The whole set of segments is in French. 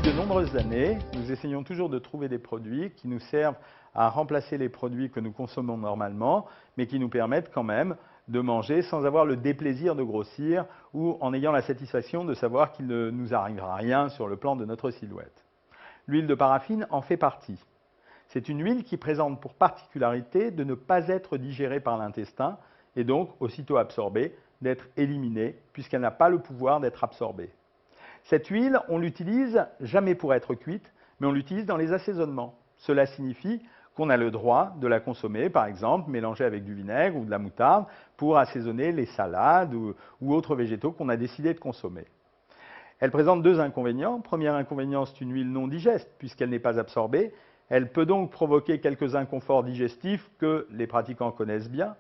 de nombreuses années, nous essayons toujours de trouver des produits qui nous servent à remplacer les produits que nous consommons normalement, mais qui nous permettent quand même de manger sans avoir le déplaisir de grossir ou en ayant la satisfaction de savoir qu'il ne nous arrivera rien sur le plan de notre silhouette. L'huile de paraffine en fait partie. C'est une huile qui présente pour particularité de ne pas être digérée par l'intestin et donc, aussitôt absorbée, d'être éliminée puisqu'elle n'a pas le pouvoir d'être absorbée. Cette huile, on l'utilise jamais pour être cuite, mais on l'utilise dans les assaisonnements. Cela signifie qu'on a le droit de la consommer, par exemple, mélangée avec du vinaigre ou de la moutarde pour assaisonner les salades ou autres végétaux qu'on a décidé de consommer. Elle présente deux inconvénients. Premier inconvénient, c'est une huile non digeste puisqu'elle n'est pas absorbée. Elle peut donc provoquer quelques inconforts digestifs que les pratiquants connaissent bien.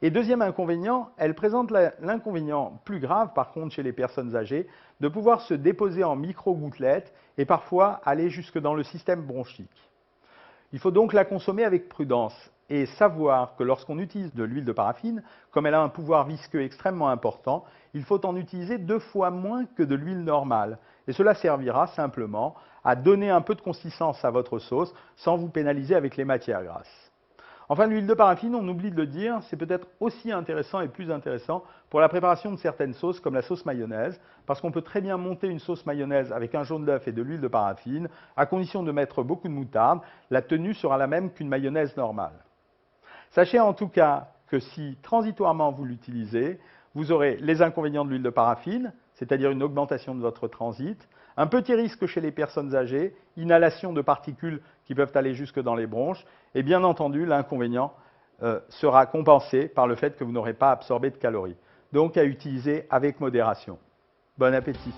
Et deuxième inconvénient, elle présente l'inconvénient plus grave par contre chez les personnes âgées de pouvoir se déposer en micro-gouttelettes et parfois aller jusque dans le système bronchique. Il faut donc la consommer avec prudence et savoir que lorsqu'on utilise de l'huile de paraffine, comme elle a un pouvoir visqueux extrêmement important, il faut en utiliser 2 fois moins que de l'huile normale. Et cela servira simplement à donner un peu de consistance à votre sauce sans vous pénaliser avec les matières grasses. Enfin, l'huile de paraffine, on oublie de le dire, c'est peut-être aussi intéressant et plus intéressant pour la préparation de certaines sauces comme la sauce mayonnaise, parce qu'on peut très bien monter une sauce mayonnaise avec un jaune d'œuf et de l'huile de paraffine, à condition de mettre beaucoup de moutarde, la tenue sera la même qu'une mayonnaise normale. Sachez en tout cas que si transitoirement vous l'utilisez, vous aurez les inconvénients de l'huile de paraffine, c'est-à-dire une augmentation de votre transit, un petit risque chez les personnes âgées, inhalation de particules qui peuvent aller jusque dans les bronches, et bien entendu, l'inconvénient sera compensé par le fait que vous n'aurez pas absorbé de calories. Donc à utiliser avec modération. Bon appétit!